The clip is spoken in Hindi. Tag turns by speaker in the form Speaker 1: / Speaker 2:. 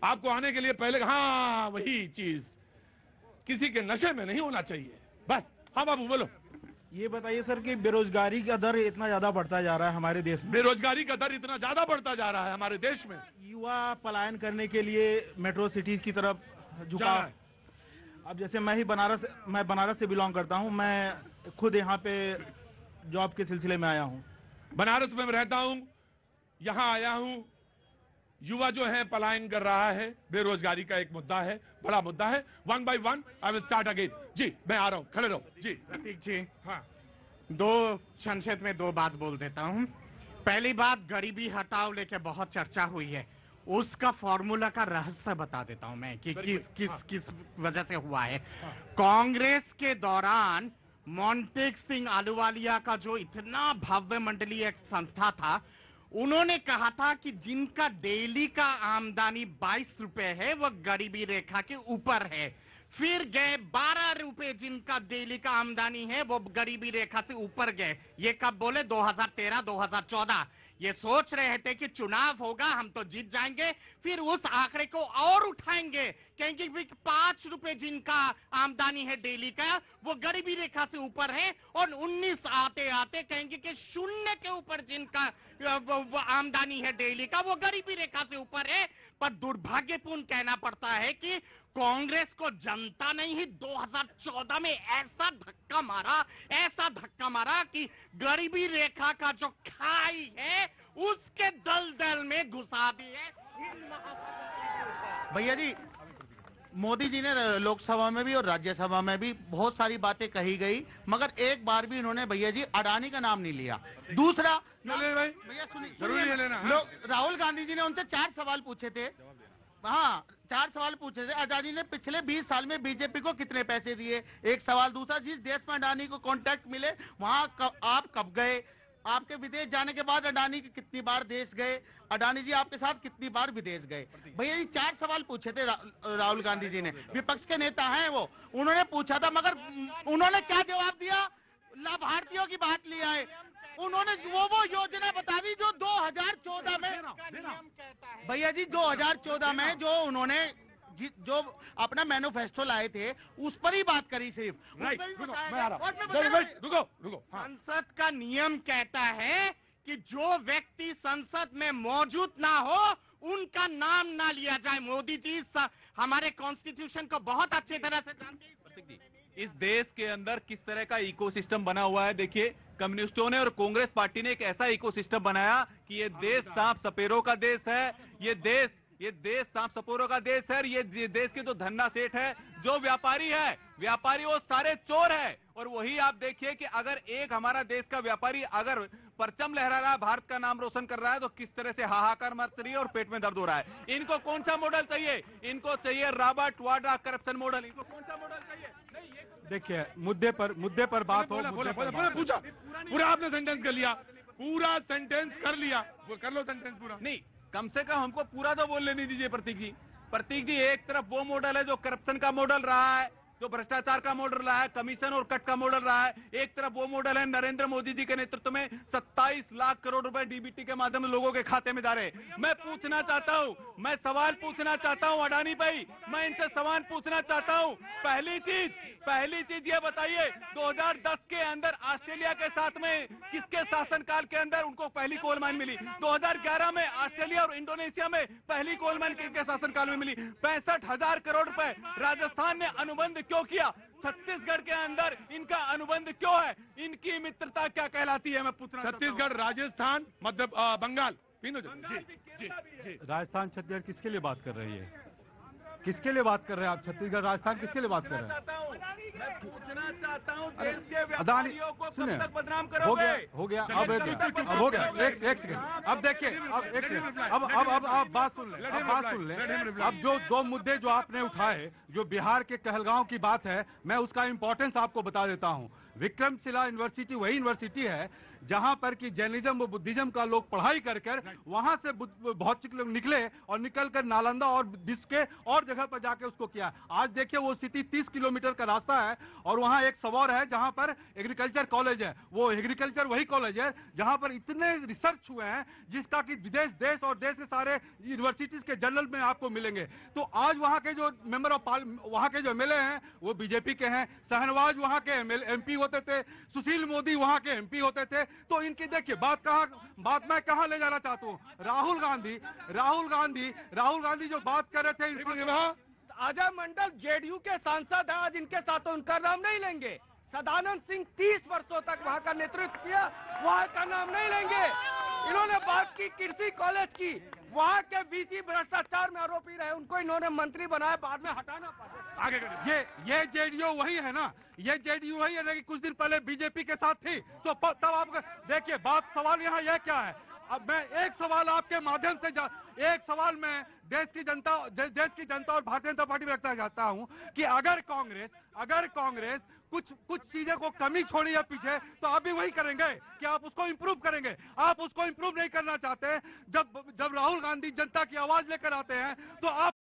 Speaker 1: आपको आने के लिए पहले, हाँ वही चीज, किसी के नशे में नहीं होना चाहिए बस। हाँ बाबू बोलो।
Speaker 2: ये बताइए सर कि बेरोजगारी का दर इतना ज्यादा बढ़ता जा रहा है हमारे देश में,
Speaker 1: बेरोजगारी का दर इतना ज्यादा बढ़ता जा रहा है हमारे देश में,
Speaker 2: युवा पलायन करने के लिए मेट्रो सिटीज की तरफ झुका है। अब जैसे मैं बनारस से बिलोंग करता हूं, मैं खुद यहाँ पे जॉब के सिलसिले में आया हूं।
Speaker 1: बनारस में रहता हूं, यहां आया हूं। युवा जो है पलायन कर रहा है, बेरोजगारी का एक मुद्दा है, बड़ा मुद्दा है। 1 by 1 I will start again. जी मैं आ रहा हूं, खड़े रहो जी।
Speaker 3: प्रतीक जी,
Speaker 1: हाँ,
Speaker 3: दो संक्षेप में दो बात बोल देता हूं। पहली बात, गरीबी हटाओ लेके बहुत चर्चा हुई है, उसका फॉर्मूला का रहस्य बता देता हूं मैं कि किस वजह से हुआ है। कांग्रेस के दौरान मोंटेक सिंह आलूवालिया का जो इतना भव्य मंडलीय एक संस्था था, उन्होंने कहा था कि जिनका डेली का आमदनी 22 रुपए है वो गरीबी रेखा के ऊपर है। फिर गए 12 रुपए जिनका डेली का आमदनी है वो गरीबी रेखा से ऊपर गए। ये कब बोले? 2013-2014। ये सोच रहे थे कि चुनाव होगा, हम तो जीत जाएंगे, फिर उस आंकड़े को और उठाएंगे, कहेंगे 5 रुपए जिनका आमदनी है डेली का वो गरीबी रेखा से ऊपर है, और 19 आते आते कहेंगे कि 0 के ऊपर जिनका आमदनी है डेली का वो गरीबी रेखा से ऊपर है। पर दुर्भाग्यपूर्ण कहना पड़ता है कि कांग्रेस को जनता ने ही 2014 में ऐसा धक्का मारा कि गरीबी रेखा का जो खाई है उसके दलदल में घुसा दी है।
Speaker 4: भैया जी, मोदी जी ने लोकसभा में भी और राज्यसभा में भी बहुत सारी बातें कही गई, मगर एक बार भी इन्होंने भैया जी अडानी का नाम नहीं लिया। दूसरा, भैया सुनिए, राहुल गांधी जी ने उनसे 4 सवाल पूछे थे। हाँ, 4 सवाल पूछे थे। अडानी ने पिछले 20 साल में बीजेपी को कितने पैसे दिए, एक सवाल। दूसरा, जिस देश में अडानी को कॉन्ट्रैक्ट मिले वहां आप कब गए, आपके विदेश जाने के बाद अडानी के कितनी बार देश गए, अडानी जी आपके साथ कितनी बार विदेश गए। भैया ये 4 सवाल पूछे थे राहुल गांधी जी ने, विपक्ष के नेता हैं वो, उन्होंने पूछा था, मगर उन्होंने क्या जवाब दिया? लाभार्थियों की बात ले आए। उन्होंने वो योजना बता दी जो 2014 में, भैया जी 2014 में जो उन्होंने जो अपना मैनिफेस्टो लाए थे उस पर ही बात करी सिर्फ।
Speaker 1: रुको।
Speaker 3: संसद का नियम कहता है कि जो व्यक्ति संसद में मौजूद ना हो उनका नाम ना लिया जाए। मोदी जी हमारे कॉन्स्टिट्यूशन को बहुत अच्छी तरह से जानते हैं।
Speaker 5: इस देश के अंदर किस तरह का इकोसिस्टम बना हुआ है, देखिए कम्युनिस्टों ने और कांग्रेस पार्टी ने एक ऐसा इकोसिस्टम बनाया कि ये देश सांप सपेरों का देश है। ये देश सांप सपेरों का देश है। ये देश के जो धन्ना सेठ है, जो व्यापारी है, व्यापारी वो सारे चोर है। और वही आप देखिए कि अगर एक हमारा देश का व्यापारी अगर परचम लहरा रहा है, भारत का नाम रोशन कर रहा है, तो किस तरह से हाहाकार मच रही है और पेट में दर्द हो रहा है। इनको कौन सा मॉडल चाहिए? इनको चाहिए रॉबर्ट वाड्रा करप्शन मॉडल। इनको कौन सा मॉडल चाहिए?
Speaker 2: देखिए, मुद्दे पर बात हो।
Speaker 1: पूछा पूरा आपने सेंटेंस कर लिया, पूरा सेंटेंस कर लिया, वो कर लो सेंटेंस पूरा।
Speaker 5: नहीं, कम से कम हमको पूरा तो बोल लेने दीजिए प्रतीक जी। एक तरफ वो मॉडल है जो करप्शन का मॉडल रहा है, जो भ्रष्टाचार का मॉडल रहा है, कमीशन और कट का मॉडल रहा है। एक तरफ वो मॉडल है नरेंद्र मोदी जी के नेतृत्व में 27 लाख करोड़ रुपए डीबीटी के माध्यम से लोगों के खाते में डाले। मैं पूछना चाहता हूं, मैं सवाल पूछना चाहता हूं अडानी भाई, मैं इनसे सवाल पूछना चाहता हूं। पहली चीज ये बताइए, 2010 के अंदर ऑस्ट्रेलिया के साथ में किसके शासनकाल के अंदर उनको पहली कोल माइन मिली? 2011 में ऑस्ट्रेलिया और इंडोनेशिया में पहली कोल माइन किसके शासनकाल में मिली? 65,000 करोड़ रुपए राजस्थान ने अनुबंध क्यों किया? छत्तीसगढ़ के अंदर इनका अनुबंध क्यों है? इनकी मित्रता क्या कहलाती है? मैं पूछना चाहता हूं।
Speaker 1: छत्तीसगढ़, राजस्थान, मध्य बंगाल, तीनों जगह।
Speaker 2: जी, राजस्थान छत्तीसगढ़ किसके लिए बात कर रही है? किसके लिए बात कर रहे हैं आप? छत्तीसगढ़ राजस्थान किसके लिए बात कर रहे हैं?
Speaker 5: मैं पूछना चाहता हूं, देश के व्यापारियों को कब तक बदनाम
Speaker 2: हो
Speaker 5: करोगे?
Speaker 2: गया अब हो गया। एक सेकंड, अब देखिए, अब एक सेकंड, अब बात सुन ले। अब जो 2 मुद्दे जो आपने उठाए, जो बिहार के कहलगांव की बात है, मैं उसका इंपॉर्टेंस आपको बता देता हूं। विक्रमशिला यूनिवर्सिटी वही यूनिवर्सिटी है जहां पर कि जैनिज्म व बुद्धिज्म का लोग पढ़ाई कर वहां से भौतिक लोग निकले और निकलकर नालंदा और विश्व के और जगह जगह पर जाके उसको किया। आज देखिए वो स्थिति 30 किलोमीटर का रास्ता है और वहां एक सबौर है जहां पर एग्रीकल्चर कॉलेज है। वो एग्रीकल्चर वही कॉलेज है जहां पर इतने रिसर्च हुए हैं जिसका कि विदेश देश और देश के सारे यूनिवर्सिटीज के जर्नल में आपको मिलेंगे। तो आज वहां के जो मेंबर ऑफ वहां के जो एमएलए हैं वो बीजेपी के हैं। शाहनवाज वहां के एमपी होते थे, सुशील मोदी वहां के एमपी होते थे। तो इनकी देखिए बात मैं कहां ले जाना चाहता हूं। राहुल गांधी जो बात कर रहे थे
Speaker 6: अजय मंडल जेडीयू के सांसद है, आज इनके साथ उनका नाम नहीं लेंगे। सदानंद सिंह 30 वर्षों तक वहां का नेतृत्व किया, वहां का नाम नहीं लेंगे। इन्होंने बात की कृषि कॉलेज की, वहां के वीसी भ्रष्टाचार में आरोपी रहे, उनको इन्होंने मंत्री बनाया, बाद में हटाना पड़ा।
Speaker 2: आगे ये जेडीयू वही है ना, ये जेडीयू वही है ना कि कुछ दिन पहले बीजेपी के साथ थी। तो तब आप देखिए सवाल यहाँ यह क्या है। अब मैं एक सवाल आपके माध्यम से एक सवाल मैं देश की जनता और भारतीय जनता पार्टी में रखना चाहता हूं कि अगर कांग्रेस कुछ चीजें को कमी छोड़ी है पीछे, तो आप भी वही करेंगे कि आप उसको इंप्रूव करेंगे। आप उसको इंप्रूव नहीं करना चाहते। जब राहुल गांधी जनता की आवाज लेकर आते हैं तो आप